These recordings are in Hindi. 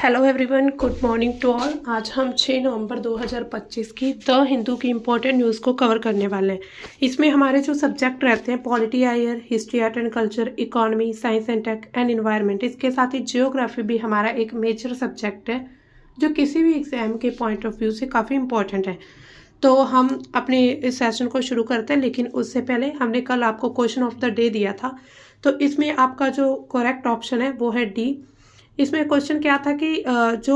Hello everyone, good morning to all. आज हम 6 नवंबर 2025 की द हिंदू की इम्पोर्टेंट न्यूज़ को कवर करने वाले हैं। इसमें हमारे जो सब्जेक्ट रहते हैं पॉलिटी आयर, history, art and culture, economy, science and tech and environment, इसके साथ ही जियोग्राफी भी हमारा एक मेजर सब्जेक्ट है जो किसी भी एग्जाम के पॉइंट ऑफ व्यू से काफ़ी इंपॉर्टेंट है। तो हम अपने इस सेशन को शुरू करते हैं, लेकिन उससे पहले हमने कल आपको क्वेश्चन ऑफ द डे दिया था। तो इसमें आपका जो करेक्ट ऑप्शन है वो है डी। इसमें क्वेश्चन क्या था कि जो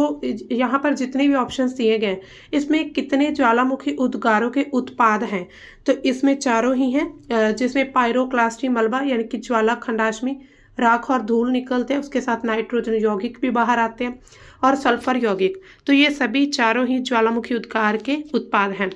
यहाँ पर जितने भी ऑप्शंस दिए गए इसमें कितने ज्वालामुखी उद्गारों के उत्पाद हैं। तो इसमें चारों ही हैं, जिसमें पायरोक्लास्टी मलबा यानी कि ज्वाला खंडाश्मी, राख और धूल निकलते हैं, उसके साथ नाइट्रोजन यौगिक भी बाहर आते हैं और सल्फर यौगिक। तो ये सभी चारों ही ज्वालामुखी उद्गार के उत्पाद हैं।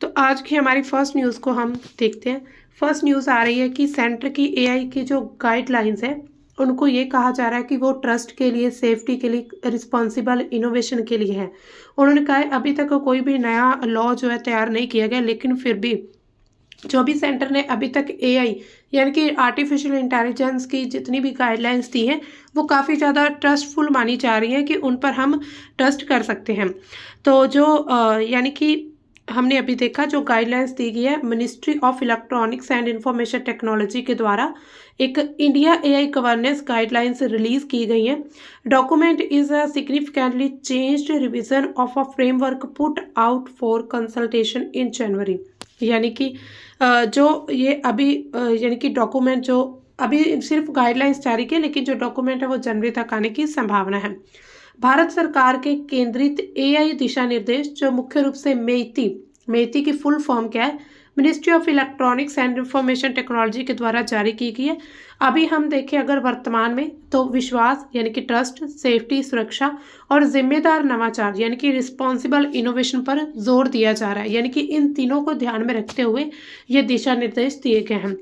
तो आज की हमारी फर्स्ट न्यूज़ को हम देखते हैं। फर्स्ट न्यूज़ आ रही है कि सेंटर की एआई की जो गाइडलाइंस है उनको ये कहा जा रहा है कि वो ट्रस्ट के लिए, सेफ्टी के लिए, रिस्पॉन्सिबल इनोवेशन के लिए है। उन्होंने कहा है अभी तक कोई भी नया लॉ जो है तैयार नहीं किया गया, लेकिन फिर भी जो भी सेंटर ने अभी तक एआई यानी कि आर्टिफिशियल इंटेलिजेंस की जितनी भी गाइडलाइंस दी हैं वो काफ़ी ज़्यादा ट्रस्टफुल मानी जा रही हैं कि उन पर हम ट्रस्ट कर सकते हैं। तो जो यानी कि हमने अभी देखा जो गाइडलाइंस दी गई है ministry of electronics and information technology के द्वारा एक India AI governance guidelines release की गई हैं। Document is a significantly changed revision of a framework put out for consultation in January. यानी कि जो ये अभी यानी कि डॉक्यूमेंट जो अभी सिर्फ गाइडलाइंस जारी की, लेकिन जो डॉक्यूमेंट है वो जनवरी तक आने की संभावना है। भारत सरकार के केंद्रित एआई दिशा निर्देश जो मुख्य रूप से मेती की फुल फॉर्म क्या है, ministry of electronics and information technology के द्वारा जारी की गई है। अभी हम देखें अगर वर्तमान में तो विश्वास यानी कि ट्रस्ट, सेफ्टी, सुरक्षा और जिम्मेदार नवाचार यानी कि रिस्पॉन्सिबल इनोवेशन पर जोर दिया जा रहा है। यानी कि इन तीनों को ध्यान में रखते हुए ये दिशा निर्देश दिए गए हैं।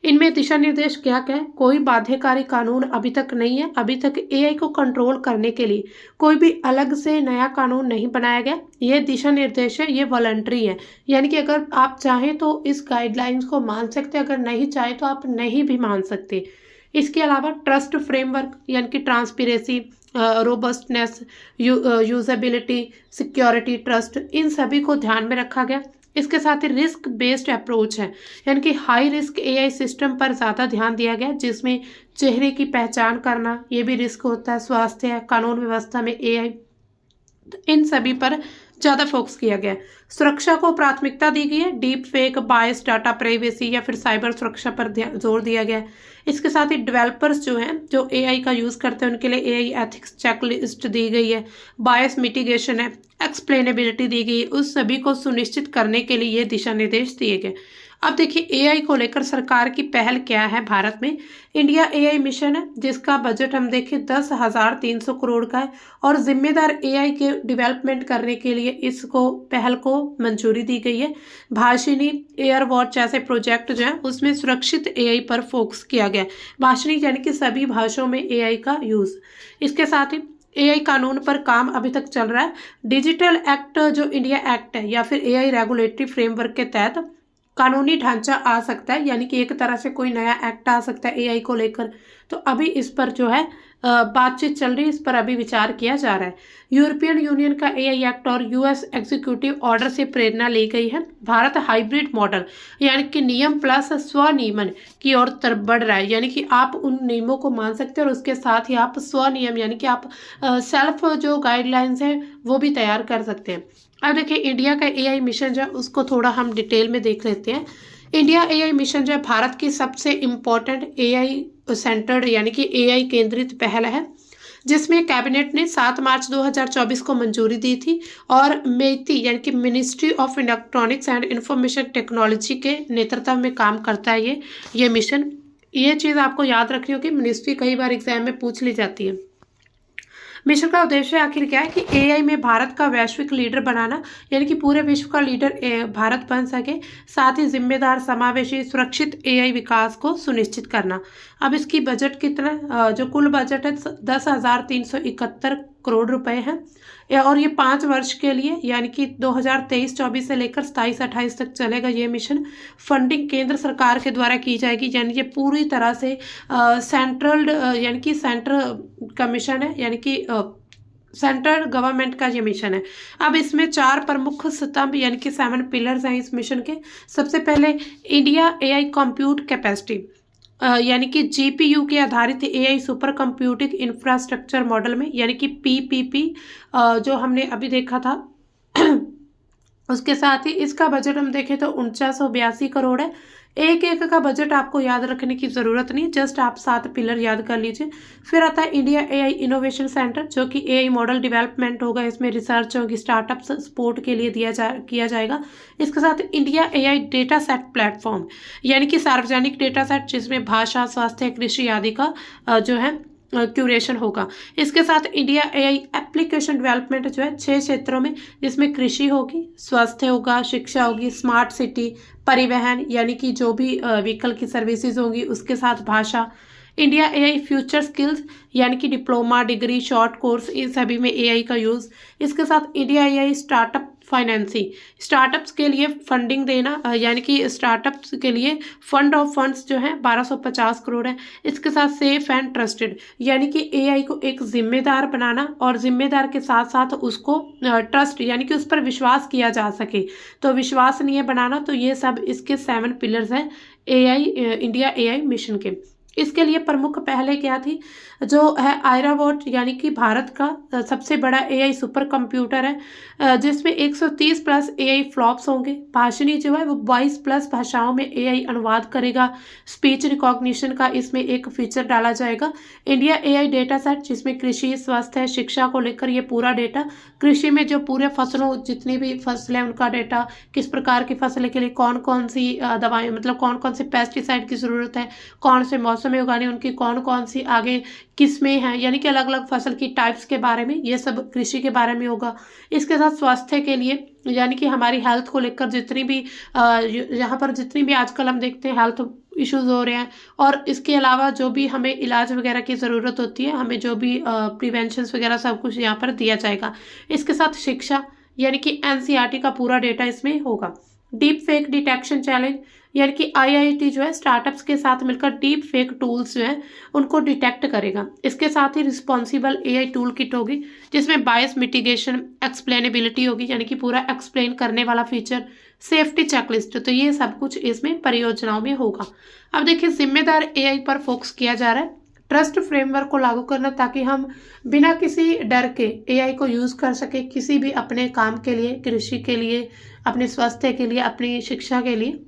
इनमें दिशा निर्देश क्या क्या है? कोई बाध्यकारी कानून अभी तक नहीं है। अभी तक एआई को कंट्रोल करने के लिए कोई भी अलग से नया कानून नहीं बनाया गया। ये दिशा निर्देश है, ये वॉलंटरी है। यानी कि अगर आप चाहें तो इस गाइडलाइंस को मान सकते हैं, अगर नहीं चाहे तो आप नहीं भी मान सकते। इसके अलावा ट्रस्ट फ्रेमवर्क यानी कि transparency, robustness, usability, security, trust, इन सभी को ध्यान में रखा गया। इसके साथ ही रिस्क बेस्ड अप्रोच है, यानी कि हाई रिस्क एआई सिस्टम पर ज़्यादा ध्यान दिया गया, जिसमें चेहरे की पहचान करना ये भी रिस्क होता है, स्वास्थ्य है, कानून व्यवस्था में एआई, तो इन सभी पर ज़्यादा फोकस किया गया। सुरक्षा को प्राथमिकता दी गई है। डीप फेक, बायस डाटा, प्राइवेसी या फिर साइबर सुरक्षा पर जोर दिया गया है। इसके साथ ही डेवलपर्स जो हैं जो एआई का यूज़ करते हैं उनके लिए एआई एथिक्स चेकलिस्ट दी गई है। बायस मिटिगेशन है, एक्सप्लेनेबिलिटी दी गई, उस सभी को सुनिश्चित करने के लिए ये दिशा निर्देश दिए गए। अब देखिए एआई को लेकर सरकार की पहल क्या है। भारत में इंडिया एआई मिशन है जिसका बजट हम देखें 10,300 करोड़ का है और जिम्मेदार एआई के डेवलपमेंट करने के लिए इसको पहल को मंजूरी दी गई है। भाषिनी, एयर वॉच जैसे प्रोजेक्ट जो है उसमें सुरक्षित एआई पर फोकस किया गया है। भाषिनी यानी कि सभी भाषाओं में एआई का यूज़। इसके साथ ही एआई कानून पर काम अभी तक चल रहा है। डिजिटल एक्ट जो इंडिया एक्ट है या फिर एआई रेगुलेटरी फ्रेमवर्क के तहत कानूनी ढांचा आ सकता है, यानी कि एक तरह से कोई नया एक्ट आ सकता है एआई को लेकर। तो अभी इस पर जो है बातचीत चल रही है, इस पर अभी विचार किया जा रहा है। यूरोपियन यूनियन का एआई एक्ट और यूएस एग्जीक्यूटिव ऑर्डर से प्रेरणा ली गई है। भारत हाइब्रिड मॉडल यानी कि नियम प्लस स्वनियमन की ओर तरफ बढ़ रहा है, यानी कि आप उन नियमों को मान सकते हैं और उसके साथ ही आप स्वनियम यानी कि आप सेल्फ जो गाइडलाइंस है वो भी तैयार कर सकते हैं। अब देखिए इंडिया का एआई मिशन जो है उसको थोड़ा हम डिटेल में देख लेते हैं। इंडिया एआई मिशन जो है भारत की सबसे इम्पोर्टेंट एआई सेंटर्ड यानी कि एआई केंद्रित पहल है, जिसमें कैबिनेट ने 7 मार्च 2024 को मंजूरी दी थी और मेती यानी कि ministry of electronics and information technology के नेतृत्व में काम करता है ये मिशन। ये चीज़ आपको याद रखनी होगी, मिनिस्ट्री कई बार एग्जाम में पूछ ली जाती है। मिशन का उद्देश्य आखिर क्या है कि एआई में भारत का वैश्विक लीडर बनाना, यानी कि पूरे विश्व का लीडर भारत बन सके, साथ ही जिम्मेदार, समावेशी, सुरक्षित एआई विकास को सुनिश्चित करना। अब इसकी बजट कितना, जो कुल बजट है 10,371 करोड़ रुपए है और ये 5 वर्ष के लिए यानी कि 2023-24 से लेकर 27-28 तक चलेगा ये मिशन। फंडिंग केंद्र सरकार के द्वारा की जाएगी, यानी ये पूरी तरह से सेंट्रल यानी कि सेंट्रल का मिशन है, यानी कि सेंट्रल गवर्नमेंट का ये मिशन है। अब इसमें 4 प्रमुख स्तंभ यानी कि 7 पिलर्स हैं इस मिशन के। सबसे पहले इंडिया एआई कंप्यूट कैपेसिटी, यानी कि जीपीयू के आधारित AI super computing infrastructure model में, यानी कि पीपीपी जो हमने अभी देखा था उसके साथ ही इसका बजट हम देखें तो 4982 करोड़ है। एक एक का बजट आपको याद रखने की जरूरत नहीं, जस्ट आप 7 पिलर याद कर लीजिए। फिर आता है इंडिया एआई इनोवेशन सेंटर, जो कि एआई मॉडल डेवलपमेंट होगा, इसमें रिसर्च होगी, स्टार्टअप्स सपोर्ट के लिए किया जाएगा। इसके साथ India AI data set platform, यानी कि सार्वजनिक डेटा सेट जिसमें भाषा, स्वास्थ्य, कृषि आदि का जो है क्यूरेशन होगा। इसके साथ इंडिया एआई एप्लीकेशन डेवलपमेंट जो है 6 क्षेत्रों में, जिसमें कृषि होगी, स्वास्थ्य होगा, शिक्षा होगी, स्मार्ट सिटी, परिवहन यानी कि जो भी व्हीकल की सर्विसेज होंगी, उसके साथ भाषा। इंडिया एआई फ्यूचर स्किल्स, यानी कि डिप्लोमा, डिग्री, शॉर्ट कोर्स, इन सभी में एआई का यूज़। इसके साथ India AI startup financing, startups के लिए फंडिंग देना, यानी कि स्टार्टअप्स के लिए फंड ऑफ फंड्स जो है 1250 करोड़ है। इसके साथ सेफ एंड ट्रस्टेड, यानी कि एआई को एक जिम्मेदार बनाना और जिम्मेदार के साथ साथ उसको ट्रस्ट यानी कि उस पर विश्वास किया जा सके, तो विश्वसनीय बनाना। तो ये सब इसके 7 पिलर्स हैं एआई इंडिया एआई मिशन के। इसके लिए प्रमुख पहले क्या थी, जो है आयराबॉट, यानी कि भारत का सबसे बड़ा एआई सुपर कंप्यूटर है, जिसमें 130 प्लस एआई फ्लॉप्स होंगे। भाषणी जो है वो 22 प्लस भाषाओं में एआई अनुवाद करेगा। स्पीच रिकॉग्निशन का इसमें एक फीचर डाला जाएगा। इंडिया एआई डेटा सेट, जिसमें कृषि, स्वास्थ्य, शिक्षा को लेकर ये पूरा डेटा, कृषि में जो पूरे फसलों, जितनी भी फसल है उनका डेटा, किस प्रकार की फसल के लिए कौन कौन सी दवाएं, मतलब कौन कौन से पेस्टिसाइड की जरूरत है, कौन से मौसम में उगाने, उनकी कौन कौन सी आगे किस्में हैं, यानी कि अलग अलग फसल की टाइप्स के बारे में, ये सब कृषि के बारे में होगा। इसके साथ स्वास्थ्य के लिए, यानी कि हमारी हेल्थ को लेकर जितनी भी यहाँ पर जितनी भी आजकल हम देखते हैं हेल्थ इश्यूज हो रहे हैं, और इसके अलावा जो भी हमें इलाज वगैरह की ज़रूरत होती है, हमें जो भी प्रिवेंशंस वगैरह सब कुछ यहाँ पर दिया जाएगा। इसके साथ शिक्षा, यानी कि एनसीईआरटी का पूरा डेटा इसमें होगा। डीप फेक डिटेक्शन चैलेंज, यानी कि आईआईटी जो है स्टार्टअप्स के साथ मिलकर डीप फेक टूल्स जो है उनको डिटेक्ट करेगा। इसके साथ ही रिस्पॉन्सिबल एआई टूल किट होगी, जिसमें बायस मिटिगेशन, एक्सप्लेनेबिलिटी होगी, यानी कि पूरा एक्सप्लेन करने वाला फीचर, सेफ्टी चेकलिस्ट। तो ये सब कुछ इसमें परियोजनाओं में होगा। अब देखिए, जिम्मेदार एआई पर फोकस किया जा रहा है। ट्रस्ट फ्रेमवर्क को लागू करना, ताकि हम बिना किसी डर के एआई को यूज़ कर सके किसी भी अपने काम के लिए, कृषि के लिए, अपने स्वास्थ्य के लिए, अपनी शिक्षा के लिए।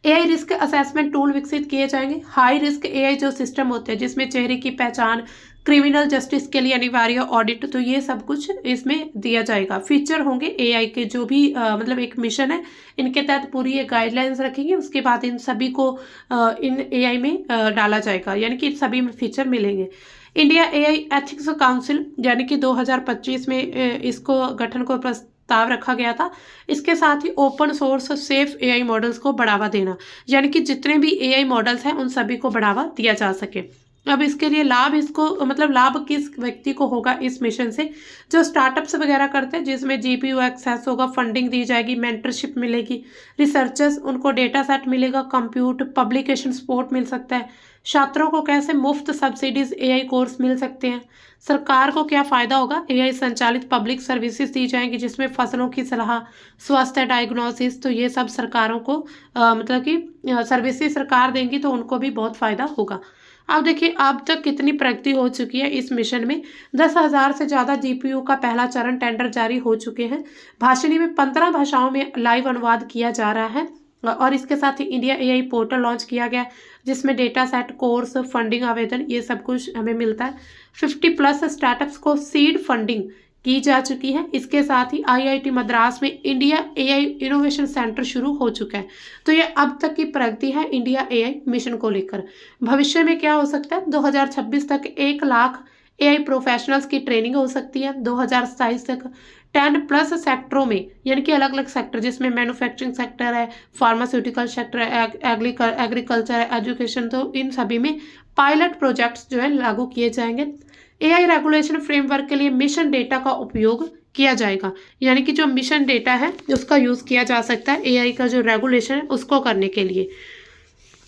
एआई रिस्क असेसमेंट टूल विकसित किए जाएंगे। हाई रिस्क एआई जो सिस्टम होते हैं, जिसमें चेहरे की पहचान, क्रिमिनल जस्टिस के लिए अनिवार्य ऑडिट, तो ये सब कुछ इसमें दिया जाएगा। फीचर होंगे एआई के, जो भी मतलब एक मिशन है, इनके तहत पूरी ये गाइडलाइंस रखेंगे। उसके बाद इन सभी को इन एआई में डाला जाएगा, यानी कि सभी में फीचर मिलेंगे। इंडिया एआई एथिक्स काउंसिल, यानी कि 2025 में इसको गठन को प्रस्ताव रखा गया था। इसके साथ ही open source safe AI models को बढ़ावा देना, यानी कि जितने भी एआई मॉडल्स हैं उन सभी को बढ़ावा दिया जा सके। अब इसके लिए लाभ, इसको मतलब लाभ किस व्यक्ति को होगा इस मिशन से, जो स्टार्टअप्स वगैरह करते हैं, जिसमें जीपीयू एक्सेस होगा, फंडिंग दी जाएगी, मेंटरशिप मिलेगी, रिसर्चर्स उनको डेटा सेट मिलेगा, कंप्यूट पब्लिकेशन सपोर्ट मिल सकता है। छात्रों को कैसे मुफ्त सब्सिडीज एआई कोर्स मिल सकते हैं। सरकार को क्या फायदा होगा, एआई संचालित पब्लिक सर्विसेज दी जाएंगी, जिसमें फसलों की सलाह, स्वास्थ्य डायग्नोसिस, तो ये सब सरकारों को मतलब कि सर्विसेज सरकार देंगी, तो उनको भी बहुत फायदा होगा। अब देखिए, अब तक कितनी प्रगति हो चुकी है इस मिशन में। 10,000 से ज़्यादा जीपीयू का पहला चरण टेंडर जारी हो चुके हैं। भाषणी में 15 भाषाओं में लाइव अनुवाद किया जा रहा है। और इसके साथ ही इंडिया एआई पोर्टल लॉन्च किया गया, जिसमें डेटा सेट, कोर्स, फंडिंग आवेदन, ये सब कुछ हमें मिलता है। 50 प्लस स्टार्टअप्स को सीड फंडिंग की जा चुकी है। इसके साथ ही आईआईटी मद्रास में इंडिया एआई इनोवेशन सेंटर शुरू हो चुका है। तो ये अब तक की प्रगति है इंडिया एआई मिशन को लेकर। भविष्य में क्या हो सकता है, 2026 तक 1 लाख एआई प्रोफेशनल्स की ट्रेनिंग हो सकती है। 2027 तक 10 प्लस सेक्टरों में, यानी कि अलग अलग सेक्टर, जिसमें मैन्युफैक्चरिंग सेक्टर है, फार्मास्यूटिकल सेक्टर है, एग्रीकल्चर है, एजुकेशन, तो इन सभी में पायलट प्रोजेक्ट्स जो है लागू किए जाएंगे। एआई रेगुलेशन फ्रेमवर्क के लिए मिशन डेटा का उपयोग किया जाएगा, यानी कि जो मिशन डेटा है उसका यूज़ किया जा सकता है एआई का जो रेगुलेशन है उसको करने के लिए।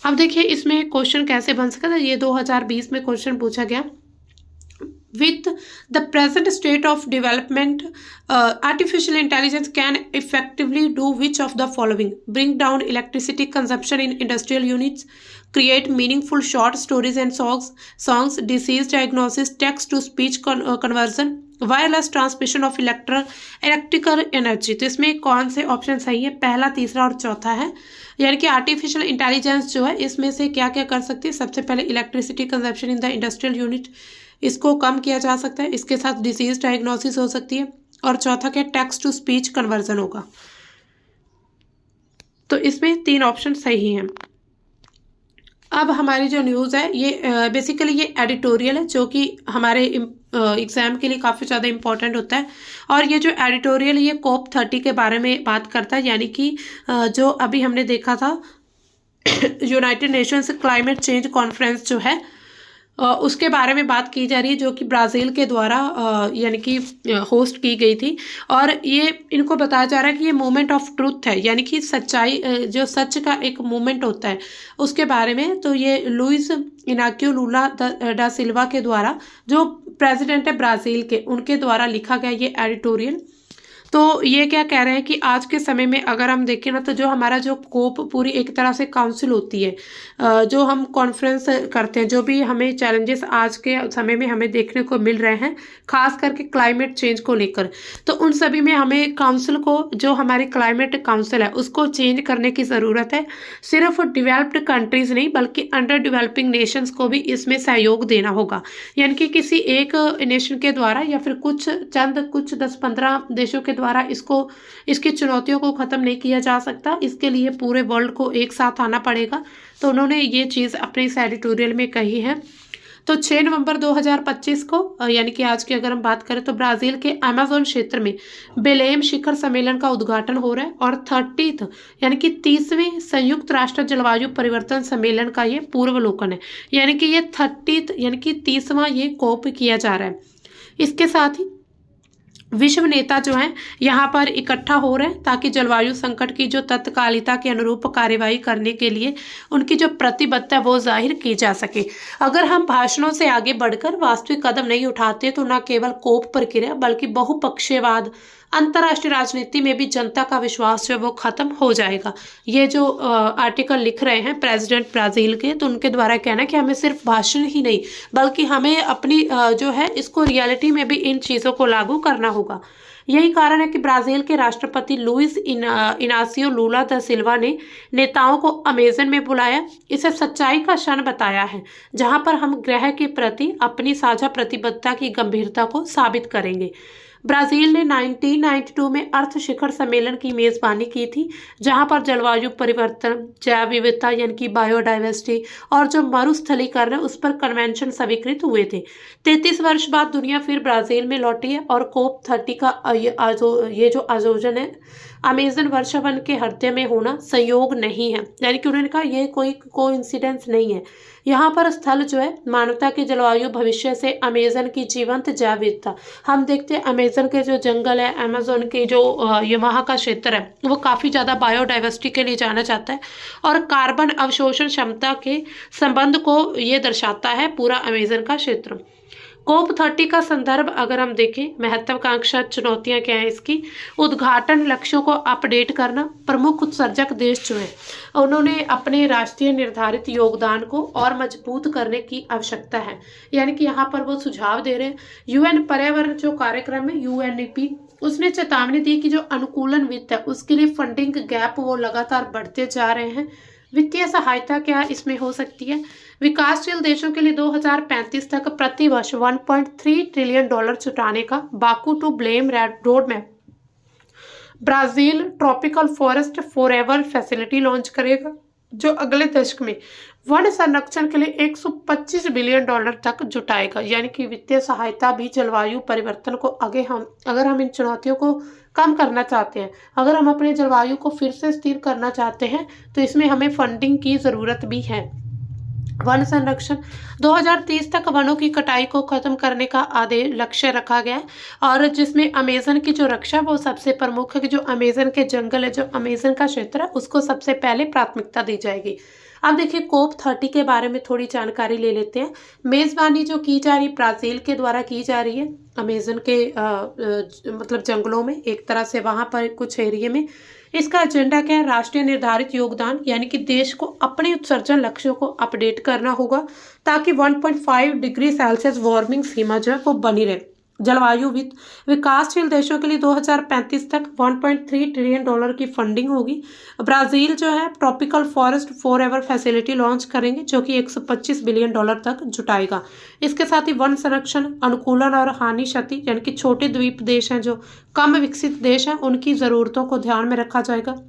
अब देखिए, इसमें क्वेश्चन कैसे बन सकता है। ये 2020 में क्वेश्चन पूछा गया। With the present state of development, artificial intelligence can effectively do which of the following: bring down electricity consumption in industrial units, create meaningful short stories and songs, disease diagnosis, text to speech conversion, wireless transmission of electrical energy. तो इसमें कौन से ऑप्शन सही है? पहला, तीसरा और चौथा है। यानी कि आर्टिफिशियल इंटेलिजेंस जो है इसमें से क्या क्या कर सकती है? सबसे पहले electricity consumption in the industrial unit, इसको कम किया जा सकता है। इसके साथ डिसीज डायग्नोसिस हो सकती है। और चौथा क्या? टेक्स्ट टू स्पीच कन्वर्जन होगा। तो इसमें 3 ऑप्शन सही हैं। अब हमारी जो न्यूज़ है ये बेसिकली ये एडिटोरियल है, जो कि हमारे एग्ज़ाम के लिए काफ़ी ज़्यादा इम्पॉर्टेंट होता है। और ये जो एडिटोरियल ये COP30 के बारे में बात करता है, यानी कि जो अभी हमने देखा था United Nations climate change conference जो है उसके बारे में बात की जा रही है, जो कि ब्राज़ील के द्वारा यानी कि होस्ट की गई थी। और ये इनको बताया जा रहा है कि ये मोमेंट ऑफ ट्रूथ है, यानी कि सच्चाई जो सच का एक मोमेंट होता है उसके बारे में। तो ये लुइस इनाकियो लूला डा सिल्वा के द्वारा, जो प्रेसिडेंट है ब्राज़ील के, उनके द्वारा लिखा गया ये एडिटोरियल। तो ये क्या कह रहे हैं कि आज के समय में अगर हम देखें ना, तो जो हमारा जो कोप पूरी एक तरह से काउंसिल होती है, जो हम कॉन्फ्रेंस करते हैं, जो भी हमें चैलेंजेस आज के समय में हमें देखने को मिल रहे हैं, खास करके क्लाइमेट चेंज को लेकर, तो उन सभी में हमें काउंसिल को, जो हमारी क्लाइमेट काउंसिल है, उसको चेंज करने की ज़रूरत है। सिर्फ डेवलप्ड कंट्रीज़ नहीं बल्कि अंडर डेवलपिंग नेशंस को भी इसमें सहयोग देना होगा। यानी कि किसी एक नेशन के द्वारा या फिर कुछ 10-15 देशों के द्वारा इसकी चुनौतियों को ख़त्म नहीं किया जा सकता। इसके लिए पूरे वर्ल्ड को एक साथ आना पड़ेगा। तो उन्होंने ये चीज़ अपने इस एडिटोरियल में कही है। तो 6 नवंबर 2025 को यानी कि आज की अगर हम बात करें तो ब्राज़ील के अमेज़न क्षेत्र में बेलेम शिखर सम्मेलन का उद्घाटन हो रहा है। और 30th यानी कि 30वें संयुक्त राष्ट्र जलवायु परिवर्तन सम्मेलन का ये पूर्वावलोकन है। यानी कि ये 30th यानी कि 30वां ये कोप किया जा रहा है। इसके साथ ही विश्व नेता जो हैं यहाँ पर इकट्ठा हो रहे हैं ताकि जलवायु संकट की जो तत्कालिकता के अनुरूप कार्यवाही करने के लिए उनकी जो प्रतिबद्धता वो जाहिर की जा सके। अगर हम भाषणों से आगे बढ़कर वास्तविक कदम नहीं उठाते तो न केवल कोप प्रक्रिया बल्कि बहुपक्षीयवाद, अंतर्राष्ट्रीय राजनीति में भी जनता का विश्वास जो वो खत्म हो जाएगा। ये जो आर्टिकल लिख रहे हैं प्रेसिडेंट ब्राज़ील के, तो उनके द्वारा कहना है कि हमें सिर्फ भाषण ही नहीं बल्कि हमें अपनी जो है इसको रियलिटी में भी इन चीज़ों को लागू करना होगा। यही कारण है कि ब्राज़ील के राष्ट्रपति लुइस इनासियो लूला दा सिल्वा ने नेताओं को अमेज़न में बुलाया। इसे सच्चाई का क्षण बताया है जहां पर हम ग्रह के प्रति अपनी साझा प्रतिबद्धता की गंभीरता को साबित करेंगे। ब्राज़ील ने 1992 में अर्थ शिखर सम्मेलन की मेज़बानी की थी, जहां पर जलवायु परिवर्तन, जैव विविधता यानी कि बायोडाइवर्सिटी और जो मरुस्थलीकरण उस पर कन्वेंशन स्वीकृत हुए थे। 33 वर्ष बाद दुनिया फिर ब्राज़ील में लौटी है और COP30 का ये जो आयोजन है अमेज़न वर्षावन के हृदय में होना संयोग नहीं है। यानी कि उन्होंने कहा ये कोई कोइंसिडेंस नहीं है। यहाँ पर स्थल जो है मानवता के जलवायु भविष्य से अमेज़न की जीवंत जैव विविधता, हम देखते हैं अमेज़न के जो जंगल है, अमेज़न के जो ये वहाँ का क्षेत्र है वो काफ़ी ज़्यादा बायोडाइवर्सिटी के लिए जाना जाता है और कार्बन अवशोषण क्षमता के संबंध को ये दर्शाता है पूरा अमेज़न का क्षेत्र। COP30 का संदर्भ अगर हम देखें, महत्वाकांक्षा चुनौतियां क्या है इसकी, उद्घाटन लक्ष्यों को अपडेट करना, प्रमुख उत्सर्जक देश जो है उन्होंने अपने राष्ट्रीय निर्धारित योगदान को और मजबूत करने की आवश्यकता है। यानी कि यहाँ पर वो सुझाव दे रहे हैं। UN पर्यावरण जो कार्यक्रम है UNEP, उसने चेतावनी दी कि जो अनुकूलन वित्त है उसके लिए फंडिंग गैप वो लगातार बढ़ते जा रहे हैं। वित्तीय सहायता क्या इसमें हो सकती है? विकासशील देशों के लिए 2035 तक प्रति वर्ष $1.3 ट्रिलियन जुटाने का Baku to Belem road map. Brazil tropical forest forever facility launch करेगा, जो अगले दशक में वन संरक्षण के लिए $125 बिलियन तक जुटाएगा। यानी कि वित्तीय सहायता भी जलवायु परिवर्तन को अगर हम इन चुनौतियों को कम करना चाहते हैं, अगर हम अपने जलवायु को फिर से स्थिर करना चाहते हैं, तो इसमें हमें फंडिंग की ज़रूरत भी है। वन संरक्षण 2030 तक वनों की कटाई को खत्म करने का लक्ष्य रखा गया है और जिसमें अमेज़न की जो रक्षा वो सबसे प्रमुख है कि जो अमेज़न के जंगल है, जो अमेज़न का क्षेत्र है, उसको सबसे पहले प्राथमिकता दी जाएगी। अब देखिए कोप 30 के बारे में थोड़ी जानकारी ले लेते हैं। मेज़बानी जो की जा रही ब्राज़ील के द्वारा की जा रही है अमेज़न के मतलब जंगलों में, एक तरह से वहाँ पर कुछ एरिया में। इसका एजेंडा क्या है? राष्ट्रीय निर्धारित योगदान, यानी कि देश को अपने उत्सर्जन लक्ष्यों को अपडेट करना होगा ताकि 1.5 डिग्री सेल्सियस वार्मिंग सीमा जो है वो बनी रहे। जलवायु वित्त, विकासशील देशों के लिए 2035 तक $1.3 ट्रिलियन की फंडिंग होगी। ब्राजील जो है tropical forest forever facility launch करेंगे जो कि $125 बिलियन तक जुटाएगा। इसके साथ ही वन संरक्षण, अनुकूलन और हानि क्षति, यानी कि छोटे द्वीप देश हैं जो कम विकसित देश हैं, उनकी ज़रूरतों को ध्यान में रखा जाएगा।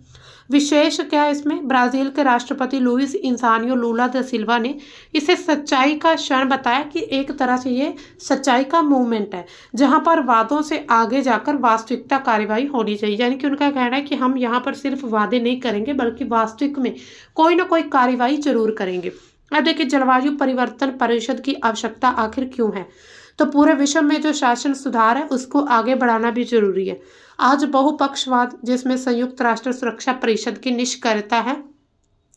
विशेष क्या है इसमें? ब्राजील के राष्ट्रपति लुइस इनासियो लूला दा सिल्वा ने इसे सच्चाई का क्षण बताया कि एक तरह से ये सच्चाई का मूवमेंट है जहां पर वादों से आगे जाकर वास्तविकता कार्रवाई होनी चाहिए। यानी कि उनका कहना है कि हम यहाँ पर सिर्फ वादे नहीं करेंगे बल्कि वास्तविक में कोई ना कोई कार्रवाई जरूर करेंगे। अब देखिए जलवायु परिवर्तन परिषद की आवश्यकता आखिर क्यों है? तो पूरे विश्व में जो शासन सुधार है उसको आगे बढ़ाना भी जरूरी है। आज बहुपक्षवाद, जिसमें संयुक्त राष्ट्र सुरक्षा परिषद की निष्क्रियता है,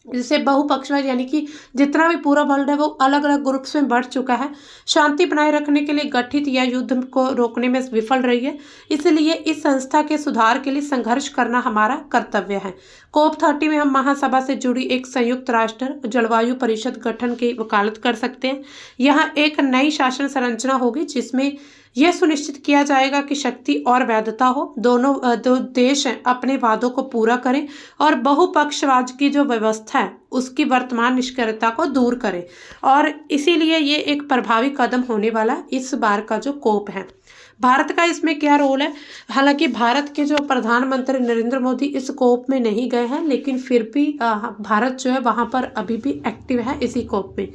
जिसे बहुपक्षवाद यानी कि जितना भी पूरा वर्ल्ड है वो अलग अलग ग्रुप्स में बढ़ चुका है, शांति बनाए रखने के लिए गठित या युद्ध को रोकने में विफल रही है। इसलिए इस संस्था के सुधार के लिए संघर्ष करना हमारा कर्तव्य है। कोप 30 में हम महासभा से जुड़ी एक संयुक्त राष्ट्र जलवायु परिषद गठन की वकालत कर सकते हैं। यहाँ एक नई शासन संरचना होगी जिसमें यह सुनिश्चित किया जाएगा कि शक्ति और वैधता हो, दो देश अपने वादों को पूरा करें और बहुपक्षवाद की जो व्यवस्था है उसकी वर्तमान निष्क्रियता को दूर करें। और इसीलिए ये एक प्रभावी कदम होने वाला इस बार का जो कोप है। भारत का इसमें क्या रोल है? हालांकि भारत के जो प्रधानमंत्री नरेंद्र मोदी इस कोप में नहीं गए हैं, लेकिन फिर भी भारत जो है वहां पर अभी भी एक्टिव है इसी कोप में।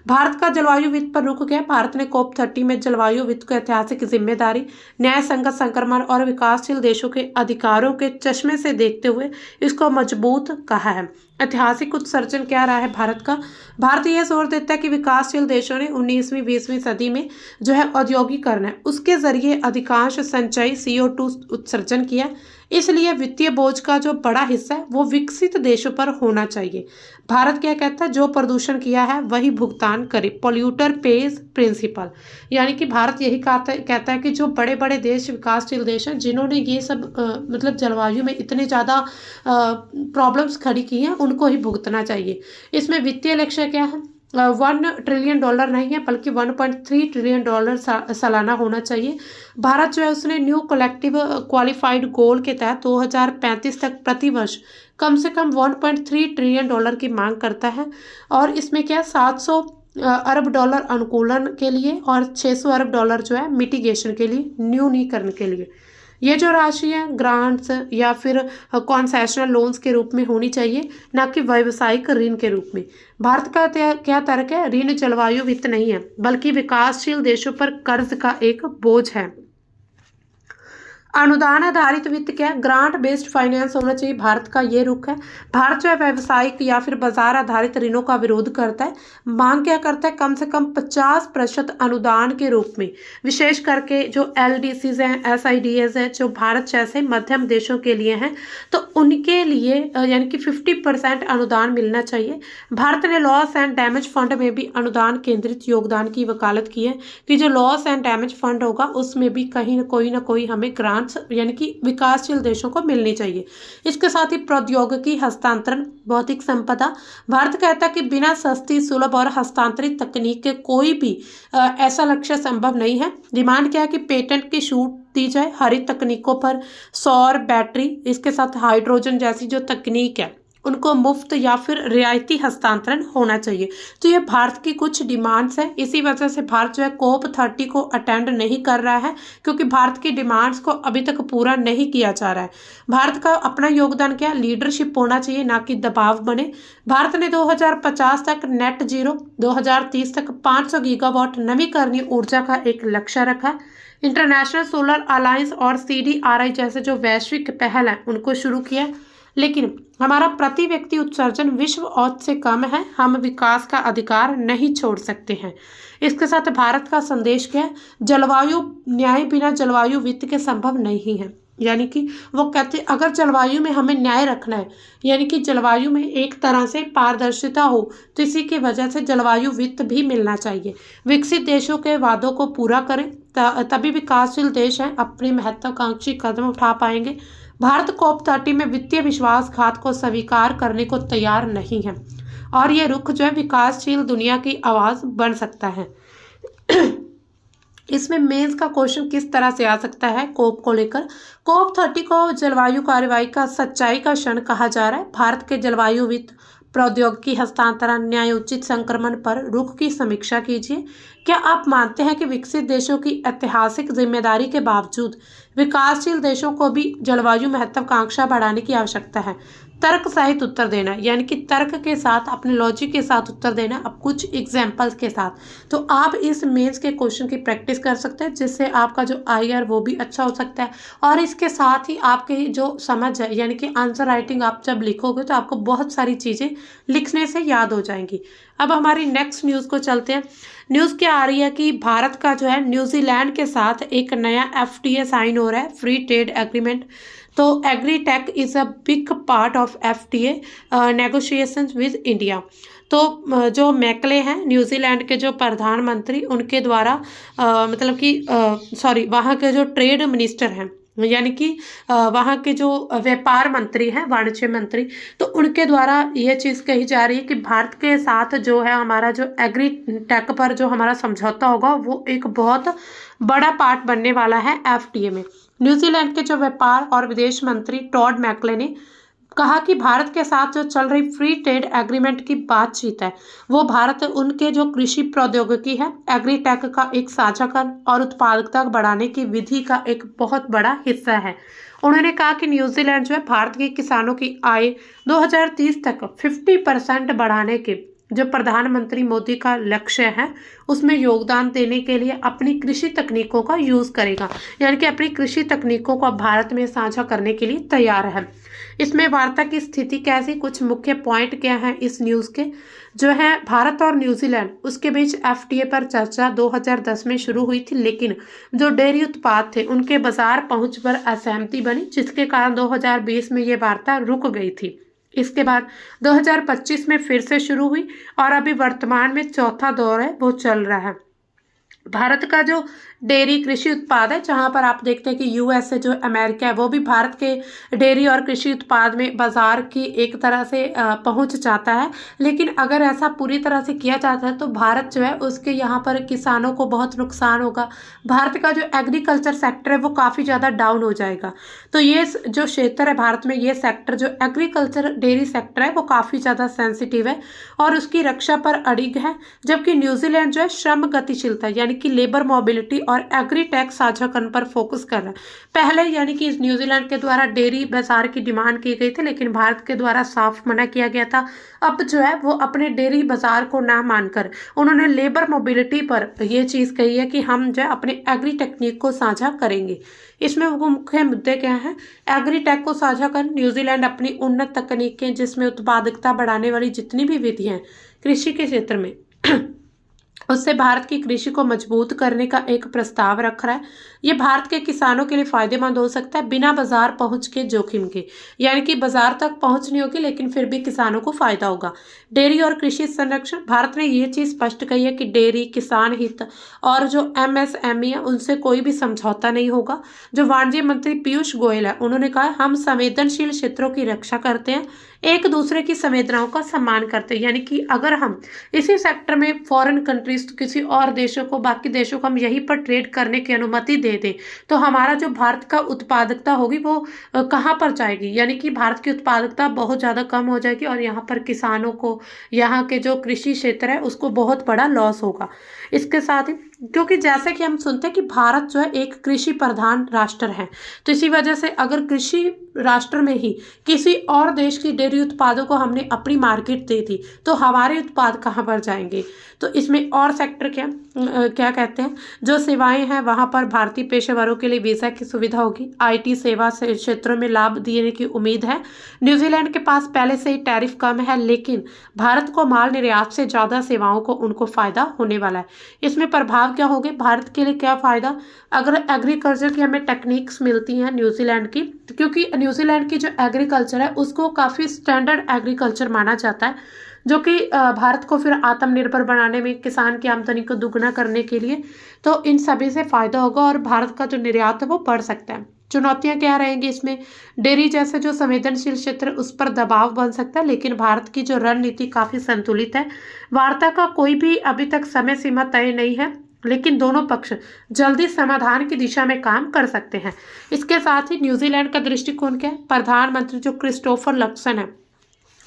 भारत का जलवायु वित्त पर रुख गया। भारत ने कोप 30 में जलवायु वित्त को ऐतिहासिक जिम्मेदारी, न्याय संगत संक्रमण और विकासशील देशों के अधिकारों के चश्मे से देखते हुए इसको मजबूत कहा है। ऐतिहासिक उत्सर्जन क्या रहा है भारत का? भारत यह जोर देता है कि विकासशील देशों ने 19वीं 20वीं सदी में जो है औद्योगिकरण है उसके जरिए अधिकांश संचयी CO2 उत्सर्जन किया। इसलिए वित्तीय बोझ का जो बड़ा हिस्सा है वो विकसित देशों पर होना चाहिए। भारत क्या कहता है? जो प्रदूषण किया है वही भुगतान करे, पॉल्यूटर पेज प्रिंसिपल। यानी कि भारत यही कहता है कि जो बड़े बड़े देश, विकासशील देश हैं जिन्होंने ये सब मतलब जलवायु में इतने ज़्यादा प्रॉब्लम्स खड़ी की हैं उनको ही भुगतना चाहिए। इसमें वित्तीय लक्ष्य क्या है? $1 ट्रिलियन नहीं है बल्कि $1.3 ट्रिलियन सालाना होना चाहिए। भारत जो है उसने न्यू कलेक्टिव क्वालिफाइड गोल के तहत 2035 तक प्रति वर्ष कम से कम $1.3 ट्रिलियन की मांग करता है। और इसमें क्या, $700 अरब अनुकूलन के लिए और $600 अरब जो है मिटिगेशन के लिए, न्यूनीकरण के लिए। ये जो राशि है ग्रांट्स या फिर कॉन्सेशनल लोन्स के रूप में होनी चाहिए, ना कि व्यावसायिक ऋण के रूप में। भारत का क्या तर्क है? ऋण जलवायु वित्त नहीं है बल्कि विकासशील देशों पर कर्ज का एक बोझ है। अनुदान आधारित वित्त क्या है? ग्रांट बेस्ड फाइनेंस होना चाहिए। भारत का ये रुख है। भारत जो है व्यावसायिक या फिर बाजार आधारित ऋणों का विरोध करता है। मांग क्या करता है? कम से कम 50% अनुदान के रूप में, विशेष करके जो LDCs हैं, SIDs हैं जो भारत जैसे मध्यम देशों के लिए हैं, तो उनके लिए यानी कि 50% अनुदान मिलना चाहिए। भारत ने लॉस एंड डैमेज फंड में भी अनुदान केंद्रित योगदान की वकालत की है कि जो लॉस एंड डैमेज फंड होगा उसमें भी कहीं ना कोई हमें ग्रांट यानी कि विकासशील देशों को मिलनी चाहिए। इसके साथ ही प्रौद्योगिकी हस्तांतरण, बौद्धिक संपदा। भारत कहता है कि बिना सस्ती, सुलभ और हस्तांतरित तकनीक के कोई भी ऐसा लक्ष्य संभव नहीं है। डिमांड क्या है कि पेटेंट की छूट दी जाए हरित तकनीकों पर, सौर, बैटरी, इसके साथ हाइड्रोजन जैसी जो तकनीक है उनको मुफ्त या फिर रियायती हस्तांतरण होना चाहिए। तो ये भारत की कुछ डिमांड्स हैं। इसी वजह से भारत जो है कोप 30 को अटेंड नहीं कर रहा है क्योंकि भारत की डिमांड्स को अभी तक पूरा नहीं किया जा रहा है। भारत का अपना योगदान क्या? लीडरशिप होना चाहिए, ना कि दबाव बने। भारत ने 2050 तक नेट जीरो, 2030 तक 500 गीगावाट नवीकरणीय ऊर्जा का एक लक्ष्य रखा। इंटरनेशनल सोलर अलायंस और CDRI जैसे जो वैश्विक पहल है उनको शुरू किया। लेकिन हमारा प्रति व्यक्ति उत्सर्जन विश्व औसत से कम है। हम विकास का अधिकार नहीं छोड़ सकते हैं। इसके साथ भारत का संदेश क्या है? जलवायु न्याय बिना जलवायु वित्त के संभव नहीं है। यानी कि वो कहते हैं अगर जलवायु में हमें न्याय रखना है, यानी कि जलवायु में एक तरह से पारदर्शिता हो, तो इसी की वजह से जलवायु वित्त भी मिलना चाहिए। विकसित देशों के वादों को पूरा करें, तभी विकासशील देश हैं अपनी महत्वाकांक्षी कदम उठा पाएंगे। भारत COP30 में वित्तीय विश्वासघात को स्वीकार करने को तैयार नहीं है, और ये रुख जो है विकासशील दुनिया की आवाज बन सकता है। इसमें मेंस का क्वेश्चन किस तरह से आ सकता है कोप को लेकर। COP30 को जलवायु कार्रवाई का सच्चाई का क्षण कहा जा रहा है। भारत के जलवायु वित्त, प्रौद्योगिकी हस्तांतरण, न्यायोचित संक्रमण पर रुख की समीक्षा कीजिए। क्या आप मानते हैं कि विकसित देशों की ऐतिहासिक जिम्मेदारी के बावजूद विकासशील देशों को भी जलवायु महत्वाकांक्षा बढ़ाने की आवश्यकता है? तर्क सहित उत्तर देना, यानी कि तर्क के साथ, अपने लॉजिक के साथ उत्तर देना, अब कुछ एग्जाम्पल्स के साथ। तो आप इस मेंस के क्वेश्चन की प्रैक्टिस कर सकते हैं, जिससे आपका जो IR वो भी अच्छा हो सकता है, और इसके साथ ही आपकी जो समझ है, यानी कि आंसर राइटिंग आप जब लिखोगे तो आपको बहुत सारी चीज़ें लिखने से याद हो जाएंगी। अब हमारी नेक्स्ट न्यूज़ को चलते हैं। न्यूज़ क्या आ रही है कि भारत का जो है न्यूजीलैंड के साथ एक नया FTA साइन हो रहा है, फ्री ट्रेड एग्रीमेंट। तो agritech is a big part of FTA negotiations with India. तो जो मैकले हैं न्यूजीलैंड के जो प्रधानमंत्री, उनके द्वारा मतलब कि वहाँ के जो ट्रेड मिनिस्टर हैं, यानी कि वहाँ के जो व्यापार मंत्री हैं, वाणिज्य मंत्री, तो उनके द्वारा ये चीज़ कही जा रही है कि भारत के साथ जो है हमारा जो एग्रीटेक पर जो हमारा समझौता होगा वो एक बहुत बड़ा पार्ट बनने वाला है FTA में। न्यूजीलैंड के जो व्यापार और विदेश मंत्री टॉड मैकले ने कहा कि भारत के साथ जो चल रही फ्री ट्रेड एग्रीमेंट की बातचीत है, वो भारत उनके जो कृषि प्रौद्योगिकी है, एग्रीटेक का एक साझाकरण और उत्पादकता बढ़ाने की विधि का एक बहुत बड़ा हिस्सा है। उन्होंने कहा कि न्यूजीलैंड जो है भारत के किसानों की आय 2030 तक 50% बढ़ाने के जो प्रधानमंत्री मोदी का लक्ष्य है उसमें योगदान देने के लिए अपनी कृषि तकनीकों का यूज़ करेगा, यानी कि अपनी कृषि तकनीकों को भारत में साझा करने के लिए तैयार है। इसमें वार्ता की स्थिति कैसी, कुछ मुख्य पॉइंट क्या है इस न्यूज़ के, जो है भारत और न्यूजीलैंड उसके बीच FTA पर चर्चा 2010 में शुरू हुई थी, लेकिन जो डेयरी उत्पाद थे उनके बाजार पहुंच पर असहमति बनी, जिसके कारण 2020 में ये वार्ता रुक गई थी। इसके बाद 2025 में फिर से शुरू हुई और अभी वर्तमान में चौथा दौर है वो चल रहा है। भारत का जो डेयरी कृषि उत्पाद है, जहां पर आप देखते हैं कि US से जो अमेरिका है वो भी भारत के डेयरी और कृषि उत्पाद में बाजार की एक तरह से पहुंच जाता है, लेकिन अगर ऐसा पूरी तरह से किया जाता है तो भारत जो है उसके यहाँ पर किसानों को बहुत नुकसान होगा। भारत का जो एग्रीकल्चर सेक्टर है वो काफ़ी ज़्यादा डाउन हो जाएगा। तो ये जो क्षेत्र है भारत में, ये सेक्टर जो एग्रीकल्चर डेयरी सेक्टर है वो काफ़ी ज़्यादा सेंसिटिव है और उसकी रक्षा पर अड़िग है, जबकि न्यूजीलैंड जो है श्रम गतिशीलता यानी कि लेबर मोबिलिटी और एग्रीटेक साझाकरण पर फोकस कर रहा है। पहले यानी कि न्यूजीलैंड के द्वारा डेयरी बाजार की डिमांड की गई थी, लेकिन भारत के द्वारा साफ मना किया गया था। अब जो है वो अपने डेयरी बाजार को ना मानकर उन्होंने लेबर मोबिलिटी पर यह चीज़ कही है कि हम जो है अपने एग्री टेक्निक को साझा करेंगे। इसमें वो मुख्य मुद्दे क्या हैं? एग्रीटेक को साझा कर न्यूजीलैंड अपनी उन्नत तकनीकें, जिसमें उत्पादकता बढ़ाने वाली जितनी भी विधियां हैं कृषि के क्षेत्र में उससे भारत की कृषि को मजबूत करने का एक प्रस्ताव रख रहा है। ये भारत के किसानों के लिए फायदेमंद हो सकता है बिना बाजार पहुंच के जोखिम के, यानी कि बाजार तक पहुंच नहीं होगी लेकिन फिर भी किसानों को फायदा होगा। डेयरी और कृषि संरक्षण, भारत ने ये चीज़ स्पष्ट कही है कि डेयरी, किसान हित और जो MSME है उनसे कोई भी समझौता नहीं होगा। जो वाणिज्य मंत्री पीयूष गोयल है उन्होंने कहा हम संवेदनशील क्षेत्रों की रक्षा करते हैं, एक दूसरे की संवेदनाओं का सम्मान करते हैं, यानी कि अगर हम इसी सेक्टर में फॉरेन कंट्रीज किसी और देशों को, बाकी देशों को हम यहीं पर ट्रेड करने की अनुमति दे दें तो हमारा जो भारत का उत्पादकता होगी वो कहाँ पर जाएगी, यानी कि भारत की उत्पादकता बहुत ज़्यादा कम हो जाएगी और यहाँ पर किसानों को, यहाँ के जो कृषि क्षेत्र है उसको बहुत बड़ा लॉस होगा। इसके साथ ही क्योंकि जैसे कि हम सुनते हैं कि भारत जो है एक कृषि प्रधान राष्ट्र है, तो इसी वजह से अगर कृषि राष्ट्र में ही किसी और देश की डेयरी उत्पादों को हमने अपनी मार्केट दे दी तो हमारे उत्पाद कहाँ पर जाएंगे। तो इसमें और सेक्टर क्या कहते हैं, जो सेवाएं हैं वहाँ पर भारतीय पेशेवरों के लिए वीज़ा की सुविधा होगी। IT सेवा से क्षेत्रों में लाभ देने की उम्मीद है। न्यूजीलैंड के पास पहले से ही टैरिफ कम है, लेकिन भारत को माल निर्यात से ज़्यादा सेवाओं को उनको फ़ायदा होने वाला है। इसमें प्रभाव लाभ क्या होंगे, भारत के लिए क्या फ़ायदा अगर एग्रीकल्चर की हमें टेक्निक्स मिलती हैं न्यूजीलैंड की, क्योंकि न्यूजीलैंड की जो एग्रीकल्चर है उसको काफ़ी स्टैंडर्ड एग्रीकल्चर माना जाता है, जो कि भारत को फिर आत्मनिर्भर बनाने में, किसान की आमदनी को दुगना करने के लिए, तो इन सभी से फ़ायदा होगा और भारत का जो निर्यात है वो बढ़ सकता है। चुनौतियां क्या रहेंगी इसमें, डेयरी जैसे जो संवेदनशील क्षेत्र उस पर दबाव बन सकता है, लेकिन भारत की जो रणनीति काफ़ी संतुलित है। वार्ता का कोई भी अभी तक समय सीमा तय नहीं है, लेकिन दोनों पक्ष जल्दी समाधान की दिशा में काम कर सकते हैं। इसके साथ ही न्यूजीलैंड का दृष्टिकोण क्या है, प्रधानमंत्री जो क्रिस्टोफर लक्सन है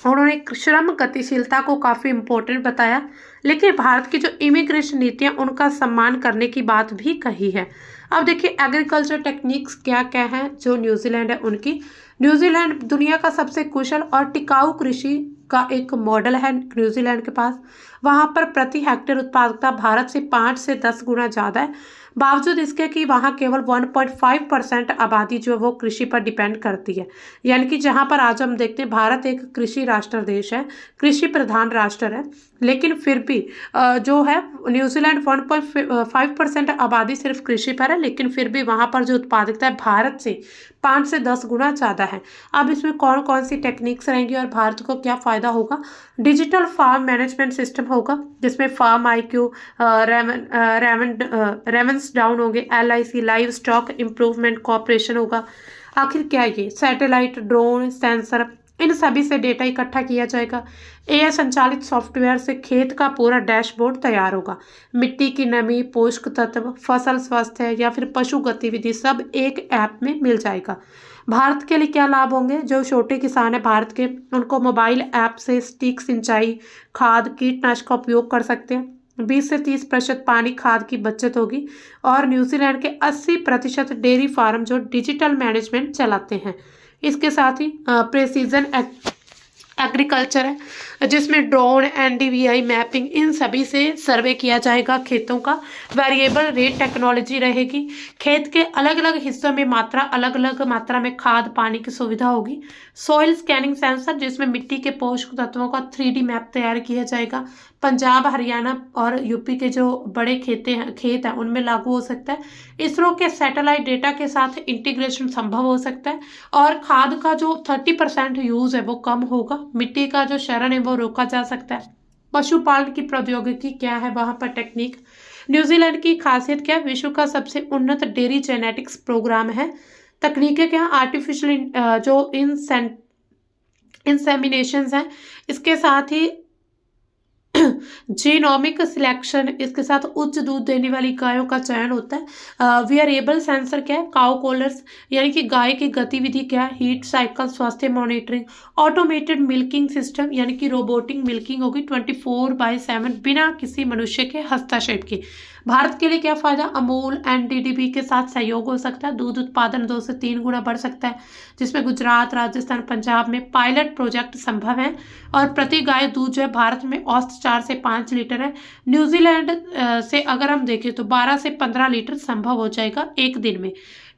उन्होंने श्रम गतिशीलता को काफ़ी इम्पोर्टेंट बताया, लेकिन भारत की जो इमिग्रेशन नीतियां उनका सम्मान करने की बात भी कही है। अब देखिए एग्रीकल्चर टेक्निक्स क्या क्या हैं जो न्यूजीलैंड है उनकी। न्यूजीलैंड दुनिया का सबसे कुशल और टिकाऊ कृषि का एक मॉडल है न्यूजीलैंड के पास। वहाँ पर प्रति हेक्टेयर उत्पादकता भारत से 5 से 10 गुना ज़्यादा है, बावजूद इसके कि वहाँ केवल 1.5% आबादी जो है वो कृषि पर डिपेंड करती है। यानी कि जहाँ पर आज हम देखते हैं भारत एक कृषि राष्ट्र देश है, कृषि प्रधान राष्ट्र है, लेकिन फिर भी जो है न्यूजीलैंड 1.5% आबादी सिर्फ कृषि पर है, लेकिन फिर भी वहाँ पर जो उत्पादकता है भारत से 5 से 10 गुना ज़्यादा है। अब इसमें कौन कौन सी टेक्निक्स रहेंगी और भारत को क्या फ़ायदा होगा, डिजिटल फार्म मैनेजमेंट सिस्टम होगा जिसमें फार्म IQ, रेवेंस डाउन होंगे, LIC live stock improvement corporation होगा। आखिर क्या ये सैटेलाइट, ड्रोन, सेंसर, इन सभी से डेटा इकट्ठा किया जाएगा। AI संचालित सॉफ्टवेयर से खेत का पूरा डैशबोर्ड तैयार होगा। मिट्टी की नमी, पोषक तत्व, फसल स्वास्थ्य या फिर पशु गतिविधि सब एक ऐप में मिल जाएगा। भारत के लिए क्या लाभ होंगे, जो छोटे किसान हैं भारत के उनको मोबाइल ऐप से स्टिक सिंचाई, खाद, कीटनाशक का उपयोग कर सकते हैं। 20 से 30% पानी खाद की बचत होगी और न्यूजीलैंड के 80% डेयरी फार्म जो डिजिटल मैनेजमेंट चलाते हैं। इसके साथ ही प्रेसिजन एग्रीकल्चर है जिसमें ड्रोन, NDVI मैपिंग, इन सभी से सर्वे किया जाएगा खेतों का। वेरिएबल रेट टेक्नोलॉजी रहेगी, खेत के अलग अलग हिस्सों में अलग अलग मात्रा में खाद पानी की सुविधा होगी। सॉइल स्कैनिंग सेंसर जिसमें मिट्टी के पोषक तत्वों का 3D मैप तैयार किया जाएगा। पंजाब, हरियाणा और यूपी के जो बड़े खेत हैं उनमें लागू हो सकता है। इसरो के सैटेलाइट डेटा के साथ इंटीग्रेशन संभव हो सकता है और खाद का जो 30% यूज़ है वो कम होगा। मिट्टी का जो क्षरण है वो रोका जा सकता है। पशुपालन की प्रौद्योगिकी क्या है, वहाँ पर टेक्निक। न्यूजीलैंड की खासियत क्या है, विश्व का सबसे उन्नत डेयरी जेनेटिक्स प्रोग्राम है। तकनीकें क्या, आर्टिफिशियल जो इंसेमिनेशंस हैं, इसके साथ ही जीनोमिक सिलेक्शन, इसके साथ उच्च दूध देने वाली गायों का चयन होता है। वेरिएबल सेंसर क्या है, काउ कॉलर्स यानी कि गाय की गतिविधि क्या है, हीट साइकिल, स्वास्थ्य मॉनिटरिंग। ऑटोमेटेड मिल्किंग सिस्टम यानी कि रोबोटिक मिल्किंग होगी 24/7 बिना किसी मनुष्य के हस्तक्षेप के। भारत के लिए क्या फायदा, अमूल NDDB के साथ सहयोग हो सकता है। दूध उत्पादन 2 से 3 गुना बढ़ सकता है, जिसमें गुजरात, राजस्थान, पंजाब में पायलट प्रोजेक्ट संभव है और प्रति गाय दूध जो है भारत में औसत 4 से 5 लीटर है। न्यूजीलैंड से अगर हम देखें तो 12 से 15 लीटर संभव हो जाएगा एक दिन में।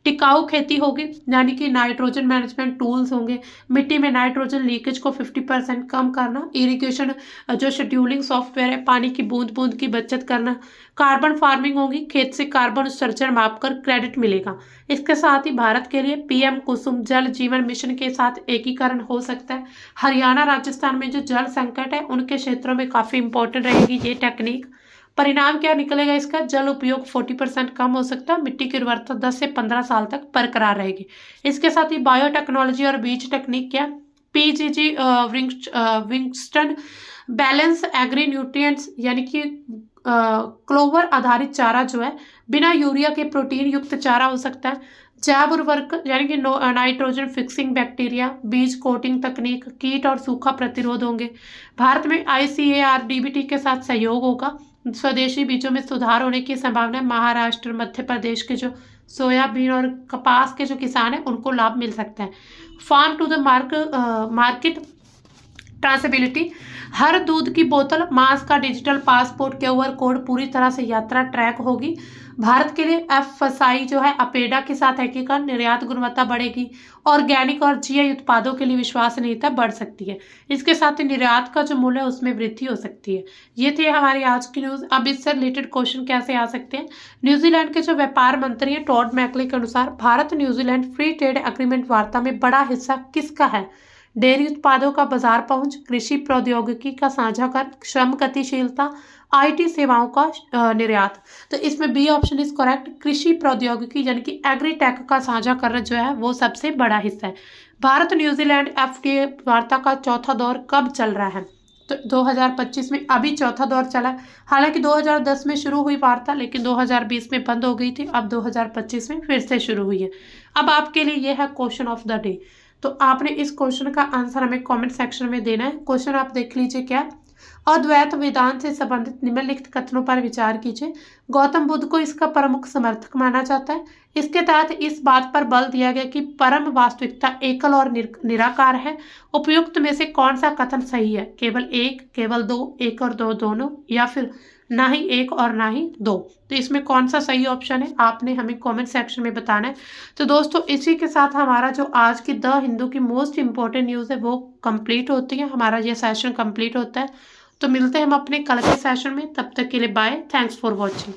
टिकाऊ खेती होगी यानी कि नाइट्रोजन मैनेजमेंट टूल्स होंगे, मिट्टी में नाइट्रोजन लीकेज को 50% कम करना, इरिगेशन जो शेड्यूलिंग सॉफ्टवेयर है, पानी की बूंद बूंद की बचत करना। कार्बन फार्मिंग होगी, खेत से कार्बन उत्सर्जन मापकर क्रेडिट मिलेगा। इसके साथ ही भारत के लिए PM कुसुम जल जीवन मिशन के साथ एकीकरण हो सकता है। हरियाणा, राजस्थान में जो जल संकट है उनके क्षेत्रों में काफ़ी इंपॉर्टेंट रहेगी ये टेक्निक। परिणाम क्या निकलेगा इसका, जल उपयोग 40% कम हो सकता है, मिट्टी की उर्वरता 10 से 15 साल तक बरकरार रहेगी। इसके साथ ही बायोटेक्नोलॉजी और बीज टेक्निक क्या, PGG विंगस्टन बैलेंस एग्री न्यूट्रिएंट्स यानी कि क्लोवर आधारित चारा जो है बिना यूरिया के प्रोटीन युक्त चारा हो सकता है। जैव उर्वरक यानी कि नाइट्रोजन फिक्सिंग बैक्टीरिया, बीज कोटिंग तकनीक, कीट और सूखा प्रतिरोध होंगे। भारत में ICAR DBT के साथ सहयोग होगा। स्वदेशी बीजों में सुधार होने की संभावना है। महाराष्ट्र, मध्य प्रदेश के जो सोयाबीन और कपास के जो किसान हैं उनको लाभ मिल सकता है। फार्म टू द मार्केट ट्रांसेबिलिटी, हर दूध की बोतल, मांस का डिजिटल पासपोर्ट, QR कोड, पूरी तरह से यात्रा ट्रैक होगी। भारत के लिए एफएसआई जो है अपेडा के साथ एकीकरण, निर्यात गुणवत्ता बढ़ेगी, ऑर्गेनिक और जीआई उत्पादों के लिए विश्वसनीयता बढ़ सकती है। इसके साथ ही निर्यात का जो मूल्य है उसमें वृद्धि हो सकती है। ये थी हमारी आज की न्यूज। अब इससे रिलेटेड क्वेश्चन कैसे आ सकते हैं। न्यूजीलैंड के जो व्यापार मंत्री हैं टॉड मैकले के अनुसार Bharat New Zealand free trade agreement वार्ता में बड़ा हिस्सा किसका है। डेयरी उत्पादों का बाजार पहुंच, कृषि प्रौद्योगिकी का साझाकरण, श्रम गतिशीलता, आईटी सेवाओं का निर्यात। तो इसमें बी ऑप्शन इज करेक्ट। कृषि प्रौद्योगिकी यानी कि एग्रीटेक का साझाकरण जो है वो सबसे बड़ा हिस्सा है। भारत न्यूजीलैंड एफटीए वार्ता का चौथा दौर कब चल रहा है। तो 2025 में अभी चौथा दौर चला। हालांकि 2010 में शुरू हुई वार्ता, लेकिन 2020 में बंद हो गई थी। अब 2025 में फिर से शुरू हुई है। अब आपके लिए यह है क्वेश्चन ऑफ द डे। तो आपने इस क्वेश्चन का आंसर हमें कमेंट सेक्शन में देना है। क्वेश्चन आप देख लीजिए क्या। अद्वैत वेदांत से संबंधित निम्नलिखित कथनों पर विचार कीजिए। गौतम बुद्ध को इसका प्रमुख समर्थक माना जाता है। इसके तहत इस बात पर बल दिया गया कि परम वास्तविकता एकल और निराकार है। उपयुक्त में से कौन सा कथन सही है। केवल एक, केवल दो, एक और दो दोनों, या फिर ना ही एक और ना ही दो। तो इसमें कौन सा सही ऑप्शन है आपने हमें कमेंट सेक्शन में बताना है। तो दोस्तों इसी के साथ हमारा जो आज की द हिंदू की मोस्ट इंपॉर्टेंट न्यूज़ है वो कंप्लीट होती है। हमारा ये सेशन कंप्लीट होता है। तो मिलते हैं हम अपने कल के सेशन में। तब तक के लिए बाय। Thanks for watching.